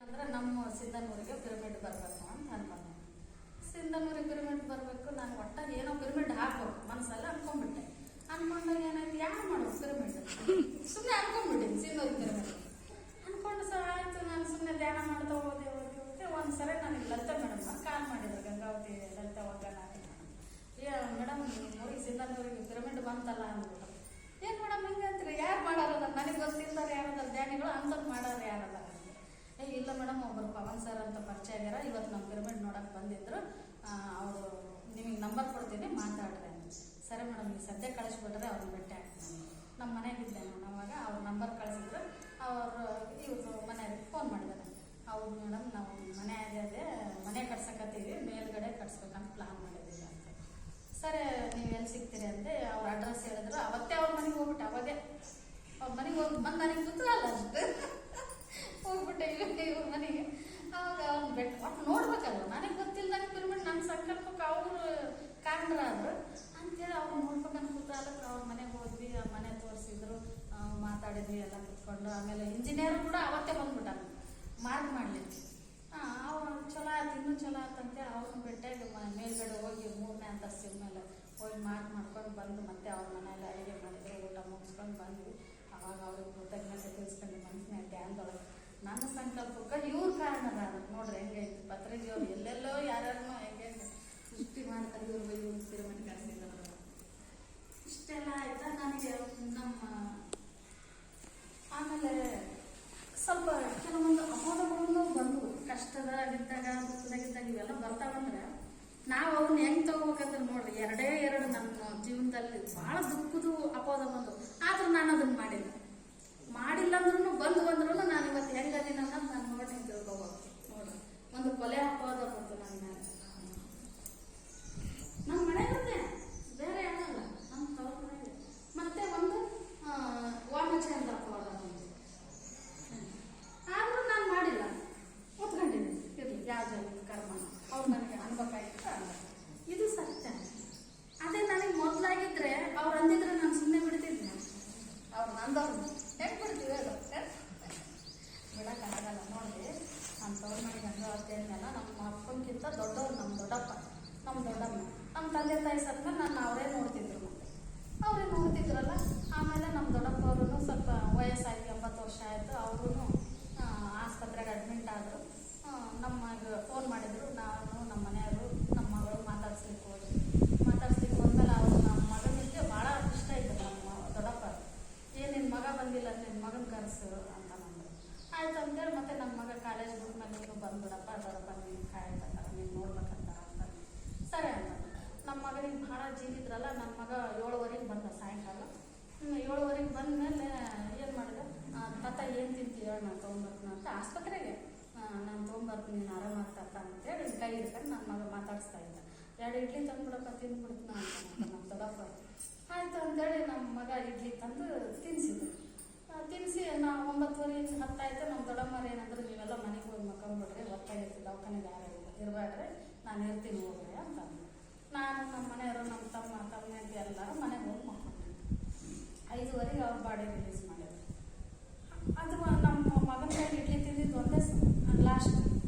ಅಂದ್ರೆ ನಮ್ಮ ಸಿಂಧನೂರಿಗೆ ಪಿರಮಿಡ್ ಬರಬೇಕು ಅಂತ ಅನ್ಕೊಂಡೆ. ಸಿಂಧನೂರಿಗೆ ಪಿರಮಿಡ್ ಬರಬೇಕು, ನಾನು ಒಟ್ಟಾಗಿ ಏನೋ ಪಿರಮಿಡ್ ಹಾಕ್ಬೇಕು ಮನಸ್ಸಲ್ಲ ಅನ್ಕೊಂಡ್ಬಿಟ್ಟೆ. ಅನ್ಕೊಂಡಾಗ ಏನಾಯ್ತು, ಯಾರು ಮಾಡೋದು ಪಿರಮಿಡ್ ಸುಮ್ಮನೆ ಅನ್ಕೊಂಡ್ಬಿಟ್ಟಿನಿ. ಸಿಂಧನೂರಿಗೆ ಪಿರಮಿಡ್ ಅನ್ಕೊಂಡು ಆಯ್ತು. ನಾನು ಸುಮ್ಮನೆ ಧ್ಯಾನ ಮಾಡ್ತಾ ಹೋದೆ ಒಂದ್ಸರಿ ನನಗೆ ಲಲಿತಾ ಮೇಡಮ್ ಕಾಲ್ ಮಾಡಿದ್ರು, ಗಂಗಾವತಿ ಲಲಿತಾ ಒಗ್ಗನಾಥಿ ಮೇಡಮ್ ಊರಿಗೆ ಸಿಂಧನೂರಿಗೆ ಪಿರಮಿಡ್ ಬಂತಲ್ಲ ಅಂದ್ಬಿಟ್ಟು. ಏನು ಮೇಡಮ್ ಹಿಂಗೆ ಅಂತೀರಿ, ಯಾರು ಮಾಡಾರದ ನನಗೆ ಗೊತ್ತಿಲ್ದಾರೆ ಯಾರದ ಧ್ಯಾನಿಗಳು ಅಂಥದ್ದು ಮಾಡೋರು ಯಾರದ? ಇಲ್ಲ ಮೇಡಮ್, ಒಬ್ಬರು ಪವನ್ ಸರ್ ಅಂತ ಪರಿಚಯ ಆಗ್ಯಾರ, ಇವತ್ತು ನಮ್ಮ ಪಿರಮಿಡ್ ನೋಡಕ್ಕೆ ಬಂದಿದ್ರು, ಅವರು ನಿಮಗೆ ನಂಬರ್ ಕೊಡ್ತೀನಿ ಮಾತಾಡ್ರಿ ಅಂತ. ಸರಿ ಮೇಡಮ್, ನೀವು ಸದ್ಯ ಕಳಿಸ್ಬಿಟ್ರೆ ಅವ್ರನ್ನ ಭೇಟಿ ಆಗ್ತೀನಿ. ನಮ್ಮ ಮನೆಗಿದ್ದೆ ನಾನು ಅವಾಗ, ಅವ್ರ ನಂಬರ್ ಕಳಿಸಿದ್ರು. ಅವರು ಇವ್ರು ಮನೆಯವ್ರಿಗೆ ಫೋನ್ ಮಾಡಿದ್ದಾರೆ. ಹೌದು ಮೇಡಮ್, ನಾವು ಮನೆ ಅದೇ ಮನೆ ಕಟ್ಸಕತ್ತೀವಿ, ಮೇಲ್ಗಡೆ ಕಟ್ಸ್ಬೇಕಂತ ಪ್ಲಾನ್ ಮಾಡಿದ್ದೀವಿ ಅಂತ. ಸರಿ, ನೀವು ಎಲ್ಲಿ ಸಿಗ್ತೀರಿ ಅಂತೆ ಅವ್ರ ಅಡ್ರೆಸ್ ಹೇಳಿದ್ರು. ಅವತ್ತೇ ಅವ್ರ ಮನೆಗೆ ಹೋಗ್ಬಿಟ್ಟೆ. ಅವಾಗೆ ಅವ್ರ ಮನೆಗೆ ಹೋಗಿ ಬಂದು ನನಗೆ ಗೊತ್ತಿರಲ್ಲ ಅಷ್ಟು ಹೋಗ್ಬಿಟ್ಟೆ ಇವ್ರ ಮನೆಗೆ. ಅವಾಗ ಅವ್ನು ಬೆಟ್ಟ ಒಟ್ಟು ನೋಡ್ಬೇಕಲ್ವ, ನನಗೆ ಗೊತ್ತಿಲ್ಲದಂಗೆ ಪಿರಮಿಡ್ ನನ್ನ ಸಂಕಲ್ಪಕ್ಕೆ ಅವರು ಕಾರಣರಾದ್ರು ಅಂತೇಳಿ ಅವ್ರು ನೋಡ್ಬೇಕಂತ ಕೂತಾಲಕ್ಕೆ ಅವ್ರ ಮನೆಗೆ ಹೋದ್ವಿ. ಆ ಮನೆ ತೋರಿಸಿದ್ರು, ಮಾತಾಡಿದ್ವಿ ಎಲ್ಲ ಕುತ್ಕೊಂಡು. ಆಮೇಲೆ ಇಂಜಿನಿಯರ್ ಕೂಡ ಅವತ್ತೇ ಬಂದ್ಬಿಟ್ಟ ಮಾರ್ಕ್ ಮಾಡಲಿಕ್ಕೆ. ಅವ್ರು ಚಲೋ ಆಯ್ತು, ಇನ್ನೂ ಚಲೋ ಆಯ್ತಂತೆ. ಅವ್ರನ್ನ ಬೆಟ್ಟಾಗಿ ಮೇಲ್ಗಡೆ ಹೋಗಿ 3ನೇ ಅಂತಸ್ತಿನ ಮೇಲೆ ಹೋಗಿ ಮಾರ್ಕ್ ಮಾಡ್ಕೊಂಡು ಬಂದು ಮತ್ತೆ ಅವ್ರ ಮನೆಯಲ್ಲಿ ಅಡುಗೆ ಮಾಡಿದ್ರು, ಊಟ ಮುಗಿಸ್ಕೊಂಡು ಬಂದ್ವಿ. ಅವಾಗ ಅವ್ರಿಗೆ ಕೃತಜ್ಞತೆ ತಿಳಿಸ್ಕೊಂಡು ಮನಸ್ಸಿನ ಧ್ಯಾನದೊಳಗೆ ನನ್ನ ಸಂಕಲ್ಪಕ್ಕೆ ಇವ್ರ ಕಾರಣದ ನೋಡ್ರಿ ಹೆಂಗೈತಿ. ಪತ್ರಿಕೆಯವ್ರು ಎಲ್ಲೆಲ್ಲೋ ಯಾರ್ಯಾರನೋ ಹೆಂಗೆ ಸೃಷ್ಟಿ ಮಾಡ್ತಾರೆ, ಇವ್ರು ಪಿರಮಿಡ್ ಕಳಿಸಿದ್ರು. ಇಷ್ಟೆಲ್ಲ ಆಯ್ತಾ ನನಗೆ. ನಮ್ಮ ಆಮೇಲೆ ಸ್ವಲ್ಪ ಕೆಲವೊಂದು ಅಪೋದಗಳು ಬಂದವು. ಕಷ್ಟದಾಗಿದ್ದಾಗ ದುಃಖದಾಗಿದ್ದಾಗ ಇವೆಲ್ಲ ಬರ್ತಾವಂದ್ರೆ ನಾವು ಅವ್ರನ್ನ ಹೆಂಗೆ ತಗೋಬೇಕಂದ್ರೆ ನೋಡ್ರಿ, ಎರಡು ನಮ್ಮ ಜೀವನದಲ್ಲಿ ಭಾಳ ದುಃಖದು ಅಪೋದ ಬಂದು. ಆದ್ರೂ ನಾನು ಅದನ್ನ ಮಾಡಿಲ್ಲ ಅಂದ್ರೂ ಬಂದ್ರು ನಾನು ಇವತ್ತು ಹೆಂಗದೀನಿ ಅನ್ನೋದು ನಾನು ನೋಡಿ ತಿಳ್ಕೊಬೋದು. ನೋಡ್ರಿ, ಒಂದು ಕೊಲೆ ಅಪೋದ ಬಂತು ನಮ್ಮ ಮನೆ ಇರುತ್ತೆ, ಬೇರೆ ಏನಲ್ಲ, ನಮ್ಮ ತವ್ರ ಮನೆಗೆ. ಮತ್ತೆ ಒಂದು ವಾಮಚಂದ್ರ ಅಪೋದ ಬಂತು. ಆದ್ರೂ ನಾನು ಮಾಡಿಲ್ಲ, ಒತ್ಕೊಂಡಿದ್ದೀನಿ. ಇರ್ಲಿ, ಯಾವ ಕರ್ಮ ಅವ್ರು ನನಗೆ ಅನ್ಬೇಕಾಗಿತ್ತು ಅಲ್ಲ, ಇದು ಸತ್ಯ. ಅದೇ ನನಗೆ ಮೊದಲಾಗಿದ್ರೆ ಅವ್ರು ಅಂದಿದ್ರೆ ನಾನು ಸುಮ್ಮನೆ ಬಿಡ್ತಿದ್ದೆ. ಅವ್ರು ನಂದವ್ರು ಹೆಂಗೆ ಬಿಡ್ತೀವಿ ಅದು ಬಿಡಕ್ಕಾಗಲ್ಲ. ನೋಡಿ, ನಮ್ಮ ತವ್ರ ಮನೆಗೆ ಗಂಗಾವತಿಯನ್ನೆಲ್ಲ ನಮ್ಮ ಅಪ್ಪನಕ್ಕಿಂತ ದೊಡ್ಡವ್ರು ನಮ್ಮ ದೊಡ್ಡಪ್ಪ, ನಮ್ಮ ದೊಡ್ಡಮ್ಮ. ನಮ್ಮ ತಂದೆ ತಾಯಿ ಸತ್ತ ನಾನು ಅವರೇ ನೋಡ್ತಿದ್ರು. ಮತ್ತೆ ಅವರೇ ನೋಡ್ತಿದ್ರಲ್ಲ. ಆಮೇಲೆ ನಮ್ಮ ದೊಡ್ಡಪ್ಪ ಅವರು ಸ್ವಲ್ಪ ವಯಸ್ಸಾಯ್ತು, 80 ವರ್ಷ ಆಯಿತು. ಅವರು ಆಸ್ಪತ್ರೆಗೆ ಅಡ್ಮಿಂಟ್ ಆದರು. ನಮಗೆ ಫೋನ್ ಮಾಡಿದರು. ನಾನು ನಮ್ಮ ಮನೆಯವರು ನಮ್ಮ ಮಗಳು ಮಾತಾಡ್ಸ್ಲಿಕ್ಕೆ ಹೋದ್ವಿ. ಮಾತಾಡ್ಸ್ಲಿಕ್ಕೆ ಹೋದ್ಮೇಲೆ ಅವರು ನಮ್ಮ ಮಗನಿಗೆ ಭಾಳ ಇಷ್ಟ ಇತ್ತು. ನಮ್ಮ ದೊಡ್ಡಪ್ಪ ನಿನ್ನ ಮಗ ಬಂದಿಲ್ಲ, ನಿನ್ನ ಮಗನ ಕರೆಸು ಅಂತ ನಂದು. ಆಯ್ತು ಅಂತೇಳಿ ಮತ್ತೆ ನಮ್ಮ ಮಗ ಕಾಲೇಜ್ ಬಿಟ್ಮೇಲೆ ನೀನು ಬಂದ್ಬಿಡಪ್ಪ, ದೊಡ್ಡಪ್ಪ ನೀನು ಕಾಯ್ತಾರ, ನೀನು ನೋಡ್ಬೇಕಂತಾರ ಅಂತ. ಸರಿ ಅಂತ ನಮ್ಮ ಮಗನಿಗೆ ಭಾಳ ಜೀವಿದ್ರಲ್ಲ. ನನ್ನ ಮಗ 7:15 ಬಂದ ಸಾಯಂಕಾಲ. 7:15 ಬಂದಮೇಲೆ ಏನು ಮಾಡಿದೆ, ತಾತ ಏನು ತಿಂತೀವಿ ಹೇಳಿ ನಾನು ತೊಗೊಂಬರ್ತೀನಿ ಅಂತ ಆಸ್ಪತ್ರೆಗೆ. ನಾನು ತೊಗೊಂಬರ್ತೀನಿ, ನೀನು ಆರಾಮಾಗ್ತಾತ ಅಂತೇಳಿ ಕೈ ಹಿಡ್ಕೊಂಡು ನನ್ನ ಮಗ ಮಾತಾಡಿಸ್ತಾ ಇದ್ದ. 2 ಇಡ್ಲಿ ತಂದುಬಿಡಪ್ಪ, ತಿಂದ್ಬಿಡ್ತೀನಿ ಅಂತ ನಮ್ಮ ದೊಡ್ಡಪ್ಪ. ಆಯಿತು ಅಂತೇಳಿ ನಮ್ಮ ಮಗ ಇಡ್ಲಿ ತಂದು ತಿನ್ನಿಸಿದ್ರು. ತಿನ್ನಿಸಿ ನಾವು 9:30 10 ಆಯಿತು. ನಮ್ಮ ದೊಡ್ಡಮ್ಮರು ಏನಂದ್ರೆ, ನೀವೆಲ್ಲ ಮನೆಗೆ ಹೋಗಿ ಮಕ್ಕೊಂಬಿಡ್ರಿ, ಹೊತ್ತಾಗಿರ್ತೀವಿ, ದವಾಖಾನೆಗೆ ಯಾರು ಇರಬೇಡ್ರಿ, ನಾನು ಇರ್ತೀನಿ ಹೋಗ್ರಿ ಅಂತ. ನಾನು ನಮ್ಮ ಮನೆಯವರು ನಮ್ಮ ತಮ್ಮ ಎಲ್ಲರೂ ಮನೆಗೆ ಹೋಗಿ ಮಕ್ಕೊಂಡ್ರಿ. 5:15 ಅವ್ರ ಬಾಡಿ ರಿಲೀಸ್ ಮಾಡಿದ್ರು. ಅದು ನಮ್ಮ ಮಗನ ಕೈ ಇಡ್ಲಿ ತಿಂದಿದ್ದು ಒಂದೇ ಲಾಸ್ಟ್.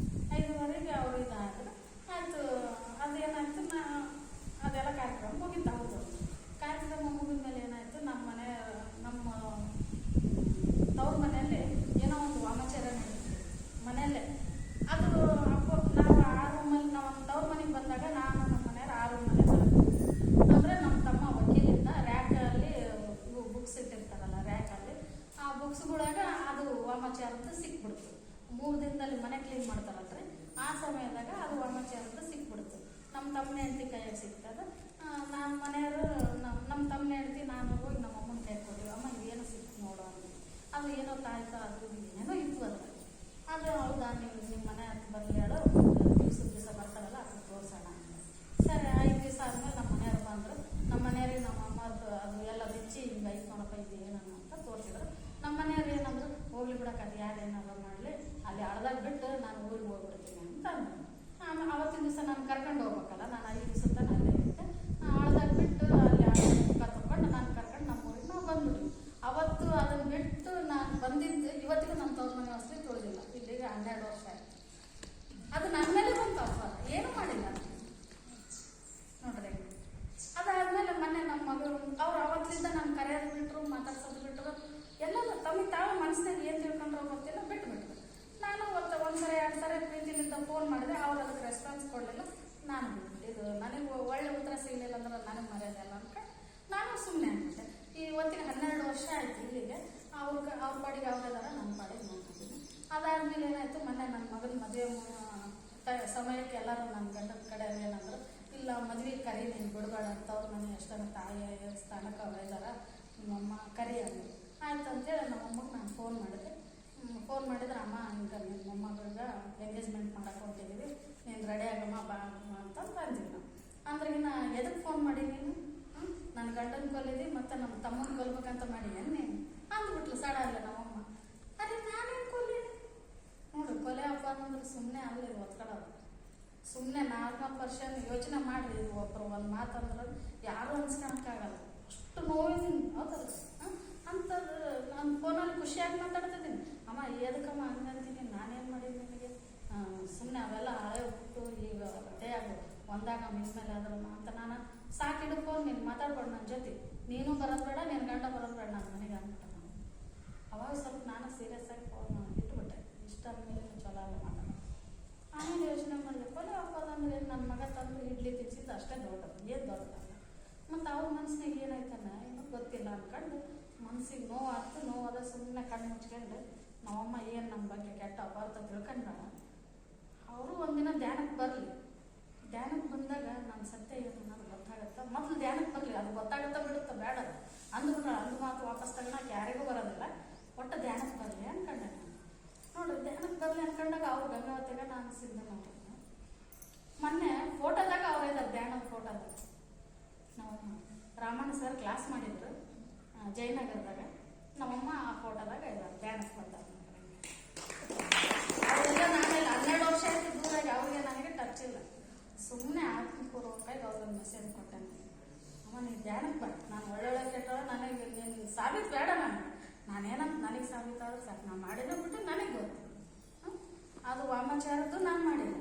5:15 ಅವರು ಇದಾದ್ರು. ಆಯಿತು, ಅದೇನಾಯ್ತು, ಅದೆಲ್ಲ ಕಾರ್ಯಕ್ರಮ ಮುಗಿತು. ಹೌದು, ಕಾರ್ಯಕ್ರಮ ಮುಗಿದ ಮೇಲೆ ಏನಾಯಿತು, ನಮ್ಮ ತವ್ರ ಮನೆಯಲ್ಲಿ ಏನೋ ಒಂದು ವಾಮಾಚಾರ ನಡೀತಿದೆ ಮನೆಯಲ್ಲೇ. ಅದು ನಾವು ಆ ರೂಮಲ್ಲಿ, ನಾವು ತವ್ರ ಮನೆಗೆ ಬಂದಾಗ ನಾನು ನಮ್ಮ ಮನೆಯವ್ರು ಆ ರೂಮಲ್ಲೇ ಬರ್ತೀವಿ. ಅಂದರೆ ನಮ್ಮ ತಮ್ಮ ವಕೀಲಿಂದ ರ್ಯಾಕಲ್ಲಿ ಬುಕ್ಸ್ ಇಟ್ಟಿರ್ತಾರಲ್ಲ, ರ್ಯಾಕಲ್ಲಿ ಆ ಬುಕ್ಸ್ಗಳಾಗ ಅದು ವಾಮಾಚಾರದ್ದು ಸಿಕ್ಬಿಡ್ತು. 3 ದಿನದಲ್ಲಿ ಮನೆ ಕ್ಲೀನ್ ಮಾಡ್ತಾರಲ್ರಿ, ಆ ಸಮಯದಾಗ ಅದು ವಾಮಾಚಾರದ್ದು ಸಿಕ್ಬಿಡ್ತು. ನಮ್ಮ ತಮ್ಮನ ಹೆಂಡತಿ ಕೈಯಾಗ ಸಿಗ್ತದೆ. ನಮ್ಮ ಮನೆಯವರು ನಮ್ಮ ತಮ್ಮನ ಹೆಂಡತಿ ನಾನು ಹೋಗಿ ನಮ್ಮ ಅಮ್ಮನ ಕೈ ಕೊಟ್ಟಿವಿ. ಅಮ್ಮ ಇದೇನೋ ಸಿಕ್ತು ನೋಡು ಅಂತ. ಅದು ಏನೋ ತಾಯ್ತ ಅದು ಏನೇನೋ ಇತ್ತು ಅದು ಹೌದಾ, ನೀವು ನಿಮ್ಮ ಮನೆ ಬರಲಿ ಹೇಳೋ, ದಿವಸ ಬರ್ತಾರಲ್ಲ ಅದಕ್ಕೆ ತೋರಿಸೋಣ ಅಂತ. ಸರಿ, 5 ದಿವಸ ಆದಮೇಲೆ ನಮ್ಮ ಮನೆಯವ್ರು ಬಂದರು. ನಮ್ಮ ಮನೆಯವ್ರಿಗೆ ನಮ್ಮ ಅಮ್ಮದು ಅದು ಎಲ್ಲ ಬಿಚ್ಚಿ ಹಿಂಗೆ ಐತೆ ನೋಡಪ್ಪ, ಇದು ಏನನ್ನ ಅಂತ ತೋರಿಸಿದ್ರು. ನಮ್ಮ ಮನೆಯವ್ರು ಏನಂದ್ರು, ಹೋಗ್ಲಿ ಬಿಡಕ್ಕೆ, ಅದು ಯಾರೇನಾದ್ರು ಮಾಡಲಿ, ಅಲ್ಲಿ ಅಳ್ದಾಗ ಬಿಟ್ಟು ನಾನು ಊರಿಗೆ ಹೋಗ್ಬಿಡ್ತೀನಿ ಅಂತ ಅಂದರು. ಆಮೇಲೆ ಅವತ್ತಿನ ದಿವಸ ನಾನು ಕರ್ಕೊಂಡು ಹೋಗ್ಬೇಕಲ್ಲ, ನಾನು 5 ದಿವಸ ತನಕ ಅಲ್ಲೇ ಇರುತ್ತೆ. ಅಳ್ದಾಗ ಬಿಟ್ಟು ಅಲ್ಲಿ ಮುಖ ತಗೊಂಡು ನಾನು ಕರ್ಕೊಂಡು ನಮ್ಮ ಊರಿಗೆ ನಾವು ಬಂದ್ಬಿಟ್ವಿ. ಅವತ್ತು ಅದನ್ನು ಬಿಟ್ಟು ನಾನು ಬಂದಿದ್ದು ಇವತ್ತಿಗೂ ನಮ್ಮ ತವ್ರ ಮನೆ ಹೊಸಲಿ ತೊಳೆದಿಲ್ಲ. ಇಲ್ಲಿಗೆ 12 ವರ್ಷ ಆಯಿತು. ವರ್ಷ ಆಯ್ತು ಇಲ್ಲಿಗೆ. ಅವ್ರ ಪಾಡಿಗೆ ಅವ್ರಿದಾರ, ನನ್ನ ಪಾಡಿಗೆ ನಾನು ಇದ್ದೀನಿ. ಅದಾದ್ಮೇಲೆ ಏನಾಯ್ತು, ಮೊನ್ನೆ ನನ್ನ ಮಗನ ಮದುವೆ ಸಮಯಕ್ಕೆ ಎಲ್ಲರೂ ನನ್ನ ಗಂಡನ ಕಡೆ ಏನಂದ್ರು, ಇಲ್ಲ ಮದುವೆ ಕರಿ, ನೀನು ಬಿಡಬೇಡ ಅಂತ. ಅವ್ರು ನನಗೆ ಎಷ್ಟೊಂದು ತಾಯಿ ಸ್ಥಾನಕ್ಕೆ ಅವ್ರು ಇದ್ದಾರ, ನಿಮ್ಮಮ್ಮ ಕರಿ ಅಂದರು. ಆಯ್ತು ಅಂತೇಳಿ ನಮ್ಮಮ್ಮಗೆ ನಾನು ಫೋನ್ ಮಾಡಿದೆ. ಫೋನ್ ಮಾಡಿದ್ರೆ, ಅಮ್ಮ ಹಿಂಗೆ ನಿಮ್ಮ ಮೊಮ್ಮಗಳಿಗೆ ಎಂಗೇಜ್ಮೆಂಟ್ ಮಾಡಕ್ಕೆ ಹೊಂಟಿದ್ದೀವಿ, ನೀನು ರೆಡಿ ಆಗಮ್ಮ ಬಾ ಅಂತ ಅಂದಿವಿ ನಾವು. ಅಂದ್ರೆ ಇನ್ನು ಎದಕ್ಕೆ ಫೋನ್ ಮಾಡಿ ನೀನು, ನನ್ನ ಗಂಡನ ಕೊಲ್ಲಿದ್ದಿ ಮತ್ತು ನಮ್ಮ ತಮ್ಮನ ಕೊಲ್ಬೇಕಂತ ಮಾಡಿ ಏನು ನೀನು ಅಂದ್ಬಿಟ್ಲು ಸಡಲ್ಲ ನಮ್ಮಮ್ಮ. ಅದೇ ನಾನೇನು ಕೊಲ್ಲಿ ನೋಡು, ಕೊಲೆ ಹಬ್ಬ ಅನ್ನೋದ್ರೆ ಸುಮ್ಮನೆ ಅಲ್ಲ, ಇದು ಒತ್ಕೊಳ್ಳೋದು. ಸುಮ್ಮನೆ ನಾರ್ಮಲ್ ಪರ್ಸನ್ ಯೋಚನೆ ಮಾಡಿರಿ, ಇದು ಒಬ್ಬರು ಒಂದು ಮಾತಂದ್ರೆ ಯಾರೂ ಅನ್ಸ್ಕೊಳಕ್ಕಾಗಲ್ಲ, ಅಷ್ಟು ನೋವಿದ್ದೀನಿ. ಹೌದಲ್ಲ ಅಂಥದ್ದು ನಾನು ಫೋನಲ್ಲಿ ಖುಷಿಯಾಗಿ ಮಾತಾಡ್ತಿದ್ದೀನಿ. ಅಮ್ಮ ಎದಕ್ಕಮ್ಮ ಹಂಗಂತೀನಿ, ನಾನೇನು ಮಾಡಿದ್ದೀನಿ ನಿನಗೆ, ಸುಮ್ಮನೆ ಅವೆಲ್ಲ ಹಳೆ ಬಿಟ್ಟು ಈಗ ಅದೇ ಆಗು ಒಂದಾಗ ಮಿಸ್ ಮೇಲೆ ಆದ್ರಮ್ಮ ಅಂತ ನಾನು ಸಾಕಿಡು ಫೋನ್, ನೀನು ಮಾತಾಡ್ಬೇಡ ನನ್ನ ಜೊತೆ, ನೀನು ಬರೋದು ಬೇಡ, ನಿನ್ನ ಗಂಡ ಬರೋದು ಬೇಡ ನನ್ನ ಮನೆಗೆ ಅಂದ್ಬಿಟ್ಟು ನಾನು. ಅವಾಗ ಸ್ವಲ್ಪ ನಾನು ಸೀರಿಯಸ್ ಆಗಿ ಫೋನ್ ಇಟ್ಬಿಟ್ಟೆ. ಇಷ್ಟ ಆದಮೇಲೆ ಚಲೋ ಅಲ್ಲ ಮಾತಾಡೋದು. ಆಮೇಲೆ ಯೋಚನೆ ಮಾಡಿದೆ, ಕೊಲೆ ಹಾಕೋದಂದ್ರೆ ನನ್ನ ಮಗ ತಂದು ಇಡ್ಲಿ ತಿನ್ಸಿದ್ದು ಅಷ್ಟೇ ದೊಡ್ಡದು, ಏನು ದೊಡ್ಡದಲ್ಲ. ಮತ್ತು ಅವ್ರ ಮನಸ್ಸಿನಾಗ ಏನಾಯ್ತಾನ ಏನೋ ಗೊತ್ತಿಲ್ಲ ಅಂದ್ಕೊಂಡು ಮನ್ಸಿಗೆ ನೋವಾದ ಸುಮ್ಮನೆ ಕಣ್ಣು ಮುಚ್ಕೊಂಡು ನಮ್ಮಮ್ಮ ಏನು ನಮ್ಮ ಬಗ್ಗೆ ಕೆಟ್ಟ ಅಪಾರ್ಥ ತಿಳ್ಕೊಂಡ್ರ. ಅವರು ಒಂದಿನ ಧ್ಯಾನಕ್ಕೆ ಬರಲಿ, ಧ್ಯಾನಕ್ಕೆ ಬಂದಾಗ ನನ್ನ ಸತ್ಯ ಏನು ಅನ್ನೋದು ಗೊತ್ತಾಗತ್ತೆ. ಮೊದಲು ಧ್ಯಾನಕ್ಕೆ ಬರಲಿ, ಅದು ಗೊತ್ತಾಗತ್ತಾ ಬಿಡುತ್ತಾ ಬೇಡ ಅಂದ್ಬಿಟ್ರೆ ಅಂದು ಮಾತು ವಾಪಸ್ ತಗೊಳಕ್ಕೆ ಯಾರಿಗೂ ಬರೋದಿಲ್ಲ. ಒಟ್ಟು ಧ್ಯಾನಕ್ಕೆ ಬರಲಿ ಅನ್ಕೊಂಡೆ ನಾನು. ನೋಡ್ರಿ, ಧ್ಯಾನಕ್ಕೆ ಬರಲಿ ಅನ್ಕೊಂಡಾಗ ಅವ್ರು ಗಂಗಾವತಿಗೆ ನಾನು ಸಿದ್ಧ ನೋಡ್ರಿ. ಮೊನ್ನೆ ಫೋಟೋದಾಗ ಅವ್ರ ಇದ್ದಾರೆ, ಧ್ಯಾನದ ಫೋಟೋದಾಗ ನಮ್ಮಮ್ಮ ರಾಮಣ್ಣ ಸರ್ ಕ್ಲಾಸ್ ಮಾಡಿದ್ರು ಜಯನಗರದಾಗ. ನಮ್ಮಮ್ಮ ಆ ಫೋಟೋದಾಗ ಇದ್ದಾರೆ, ಧ್ಯಾನಕ್ಕೆ ಬಂದಾಗ. ಅವರೆಲ್ಲ ನಾನೆಲ್ಲ 12 ವರ್ಷ ಆಯ್ತು ದೂರಾಗಿ, ಅವ್ರಿಗೆ ನನಗೆ ಟಚ್ ಇಲ್ಲ. ಸುಮ್ಮನೆ ಆತ್ಮಪೂರ್ವಕವಾಗಿ ಅವ್ರಿಗೆ ಮೆಸೇಜ್ ಕೊಟ್ಟೆ, ಅಮ್ಮ ನೀವು ಧ್ಯಾನಕ್ಕೆ ಬರ, ನಾನು ಒಳ್ಳೊಳ್ಳೆ ಕೆಟ್ಟಳ, ನನಗೆ ನೀನು ಸಾಬೀತು ಬೇಡ, ನಾನೇನಂತ ನನಗೆ ಸಾಬೀತಾದ್ರೆ ಸಾಕು, ನಾನು ಮಾಡಿದ್ರೆ ಬಿಟ್ಟು ನನಗೆ ಗೊತ್ತು. ಅದು ವಾಮಾಚಾರದ್ದು ನಾನು ಮಾಡಿಲ್ಲ,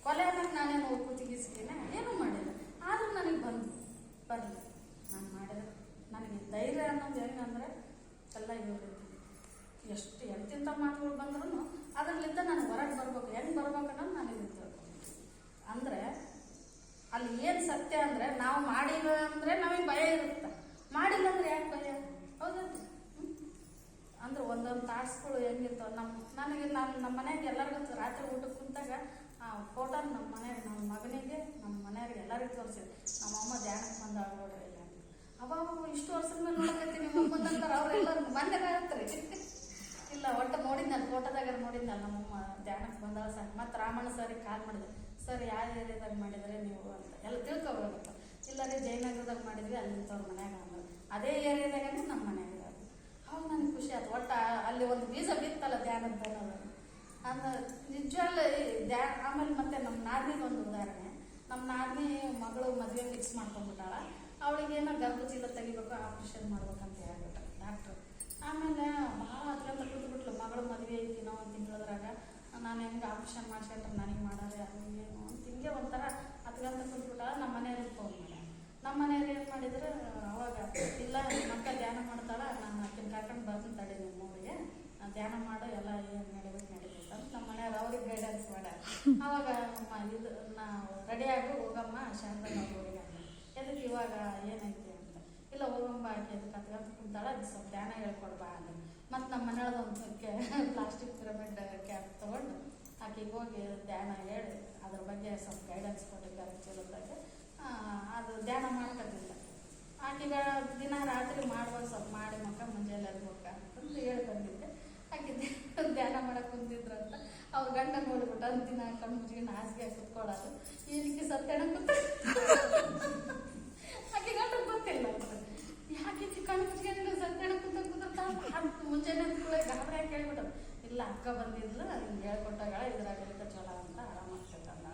ಕೊಲೆ ಅನ್ನೋಕ್ಕೆ ನಾನೇನು ಕೂತಿಗಿಸ್ತೀನಿ, ಏನೂ ಮಾಡಿಲ್ಲ. ಆದರೂ ನನಗೆ ಬರಲಿ, ನಾನು ಮಾಡಿದ್ರೆ ನನಗೆ ಧೈರ್ಯ ಅನ್ನೋದು ಹೆಂಗಂದ್ರೆ ಎಲ್ಲ ಇವ್ರಿಗೆ ಎಷ್ಟು ಎಂತಿಂಥ ಮಾತುಗಳು ಬಂದ್ರೂ ಅದರಲ್ಲಿಂದ ನಾನು ಹೊರಗೆ ಬರ್ಬೇಕು. ಹೆಂಗೆ ಬರ್ಬೇಕು ಅನ್ನೋದು ನನಗೆ ತಿಳ್ಬೇಕು. ಅಂದರೆ ಅಲ್ಲಿ ಏನು ಸತ್ಯ ಅಂದರೆ, ನಾವು ಮಾಡಿಲ್ಲ ಅಂದರೆ ನಮಗೆ ಭಯ ಇರುತ್ತೆ, ಮಾಡಿಲ್ಲ ಅಂದರೆ ಯಾಕೆ ಭಯ? ಹೌದಲ್ಲ? ಅಂದ್ರೆ ಒಂದೊಂದು ತಾಟ್ಸ್ಗಳು ಹೆಂಗಿರ್ತಾವೆ. ನಮ್ಮ ಮನೆಯಾಗ ಎಲ್ಲರಿಗೂ ರಾತ್ರಿ ಊಟಕ್ಕೆ ಕುಂತಾಗ ಆ ಫೋಟೋ ನಮ್ಮ ಮನೆಯಾಗ ನಮ್ಮ ಮಗನಿಗೆ ನಮ್ಮ ಮನೆಯವ್ರಿಗೆ ಎಲ್ಲರಿಗೂ ತೋರಿಸಿದೆ. ನಮ್ಮಮ್ಮ ಧ್ಯಾನಕ್ಕೆ ಬಂದು ನೋಡ್ರಿ ಇಲ್ಲ ಅವಾಗ ಇಷ್ಟು ವರ್ಷದ ಮೇಲೆ ನೋಡಕತ್ತೀನಿ ನಿಮ್ಮಮ್ಮ ಅಂತಾರೆ. ಅವರೆಲ್ಲ ಮನೆಯಾಗ ಹೇಳ್ತಾರೆ ಇಲ್ಲ, ಒಟ್ಟು ನೋಡಿದ್ನಲ್ಲ ಫೋಟೋದಾಗ ನೋಡಿದ್ನಲ್ಲ ನಮ್ಮಮ್ಮ ಧ್ಯಾನಕ್ಕೆ ಬಂದಾಗ ಸಾಕು. ಮತ್ತು ರಾಮಣ್ಣ ಸರಿಗೆ ಕಾಲ್ ಮಾಡಿದೆ, ಸರ್ ಯಾವ ಏರಿಯಾದಾಗ ಮಾಡಿದರೆ ನೀವು ಅಂತ ಎಲ್ಲ ತಿಳ್ಕೊಬೇಕು. ಇಲ್ಲದೇ ಜಯನಗರದಾಗ ಮಾಡಿದ್ವಿ, ಅಲ್ಲಿಂತವ್ರ ಮನ್ಯಾಗ ಅಂದ್ರೆ ಅದೇ ಏರಿಯಾದಾಗನೇ ನಮ್ಮ ಮನೆಯಾಗ. ಅವಾಗ ನನಗೆ ಖುಷಿ ಆಯ್ತು. ಒಟ್ಟು ಅಲ್ಲಿ ಒಂದು ಬೀಜ ಬಿತ್ತಲ್ಲ ಧ್ಯಾನದ ಅನ್ನೋದು. ಅಂದ್ರೆ ನಿಜವಾಗ್ಲೂ ಆಮೇಲೆ ಮತ್ತೆ ನಮ್ಮ ನಾದಿನಿಗೆ ಒಂದು ಉದಾಹರಣೆ. ನಮ್ಮ ನಾದಿನಿ ಮಗಳು ಮದುವೆ ಫಿಕ್ಸ್ ಮಾಡ್ಕೊಂಡ್ಬಿಟ್ಟಾಳ. ಅವಳಿಗೇನೋ ಗರ್ಭಚೀಲ ತೆಗಿಬೇಕು, ಆಪ್ರೇಷನ್ ಮಾಡ್ಬೇಕಂತ ಹೇಳ್ಬಿಟ್ಟ ಡಾಕ್ಟ್ರು. ಆಮೇಲೆ ಭಾಳ ಹತ್ಕೊಂತ ಕೂತ್ಬಿಟ್ಲು, ಮಗಳು ಮದುವೆ ಐತಿನೋ ಒಂದು ತಿಂಗಳದ್ರಾಗ ನಾನು ಹೆಂಗೆ ಆಪ್ರೇಷನ್ ಮಾಡ್ಸ್ಕೊಂಡ್ರೆ ನನಗೆ ಮಾಡಾರೆ ಅದು ಏನು ಅಂತ ಹಿಂಗೆ ಒಂಥರ ಹತ್ಕೊಂತ ಕೂತ್ಬಿಟ್ಟಾಳ. ನಮ್ಮ ಮನೆಯವ್ರಿಗೆ ಫೋನ್ ಮಾಡಿ, ನಮ್ಮ ಮನೆಯವ್ರು ಏನು ಮಾಡಿದ್ರೆ ಅವಾಗ ಇಲ್ಲ ಮಕ್ಕ ಧ್ಯಾನ ಮಾಡ್ತಾಳ, ನಾನು ಆಕಿನ ಕರ್ಕೊಂಡು ಬರ್ತೀನಿ ತಡಿ ನಿಮ್ಮ ಊರಿಗೆ, ಧ್ಯಾನ ಮಾಡು, ಎಲ್ಲ ಏನು ನಡಿಬೇಕು ಅಂತ ನಮ್ಮ ಮನೆಯವ್ರು ಅವ್ರಿಗೆ ಗೈಡೆನ್ಸ್ ಮಾಡ್ಯಾರ. ಅವಾಗ ಇದು ನಾವು ರೆಡಿಯಾಗಿ ಹೋಗಮ್ಮ ಶಾರದಾ ಊರಿಗೆ ಅಂತ. ಎದಕ್ಕೆ ಇವಾಗ ಏನೈತಿ ಅಂತ, ಇಲ್ಲ ಹೋಗಮ್ಮ ಆಕೆ ಅದಕ್ಕೆ ಹತ್ಕೊಂತ ಕುಂತಾಳ, ಅದು ಸ್ವಲ್ಪ ಧ್ಯಾನ ಹೇಳ್ಕೊಡ್ಬಾ ಅಂತ. ಮತ್ತು ನಮ್ಮ ಮನೆಯೊಳಗೆ ಒಂದು ಪ್ಲಾಸ್ಟಿಕ್ ಪಿರಮಿಡ್ ಕ್ಯಾಪ್ ತೊಗೊಂಡು ಆಕೆಗೆ ಹೋಗಿ ಧ್ಯಾನ ಹೇಳಿ ಅದ್ರ ಬಗ್ಗೆ ಸ್ವಲ್ಪ ಗೈಡೆನ್ಸ್ ಕೊಟ್ಟಿದ್ದಾರೆ ಚಲೋದಾಗೆ. ಅದು ಧ್ಯಾನ ಮಾಡ್ಕೊತಿಲ್ಲ ಆಕೆಗ ದಿನ ರಾತ್ರಿ ಮಾಡುವಾಗ ಸ್ವಲ್ಪ ಮಾಡಿ ಮಕ್ಕ ಮುಂಜಾನೆ ಎದ್ಬೇಕ ಅಂತಂದು ಹೇಳಿ ಬಂದಿದ್ದೆ. ಆಕೆ ಧ್ಯಾನ ಮಾಡಕ್ಕೆ ಕುಂತಿದ್ರಂತ ಅವ್ರ ಗಂಡ ನೋಡ್ಬಿಟ್ಟು ಒಂದು ದಿನ ಕಣ್ಣು ಮುಚ್ಕೊಂಡು ಹಾಸಿಗೆ ಕುತ್ಕೊಳ್ಳೋದು, ಇದಕ್ಕೆ ಸತ್ಯನ ಕೂತ ಆಕೆ ಗಂಡ ಗೊತ್ತಿಲ್ಲ ಯಾಕೆ ಕಣ್ಣು ಮುಚ್ಕೊಂಡು ಸತ್ಯನ ಕೂತ ಮುಂಜಾನೆ ಕೂಡ ಗಾಬರಿ ಹಾಕಿ ಹೇಳ್ಬಿಟ್ಟು, ಇಲ್ಲ ಅಕ್ಕ ಬಂದಿದ್ಲು ಹಿಂಗೆ ಹೇಳ್ಕೊಟ್ಟಾಗ ಇದ್ರಾಗಲಿಕ್ಕೆ ಚಲೋ ಅಂತ ಆರಾಮಾಗ್ತೈತಲ್ಲ,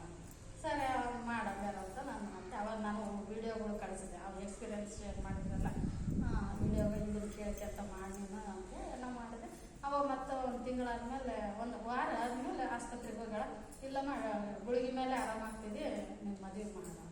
ಸರಿ ಮಾಡಾರ ಅಂತ ನಾನು ಮತ್ತೆ ಅವಾಗ ನಾನು ವಿಡಿಯೋಗಳು ಕಳಿಸಿದೆ. ಅವ್ರು ಎಕ್ಸ್ಪೀರಿಯನ್ಸ್ ಶೇರ್ ಮಾಡಿದ್ರಲ್ಲ ವಿಡಿಯೋಗಳು ಇದ್ರ ಕೇಳ್ಕೊಂತ ಮಾಡಿ ಅಂತ ಎಲ್ಲ ಮಾಡಿದೆ. ಅವಾಗ ಮತ್ತೆ ಒಂದು ತಿಂಗಳಾದ್ಮೇಲೆ ಒಂದು ವಾರ ಆದಮೇಲೆ ಆಸ್ಪತ್ರೆಗೆ ಹೋಗಳ, ಇಲ್ಲಮ್ಮ ಗುಳಿಗೆ ಮೇಲೆ ಆರಾಮಾಗ್ತಿದೆ, ನಿಮ್ಮ ಮದುವೆ ಮಾಡೋಣ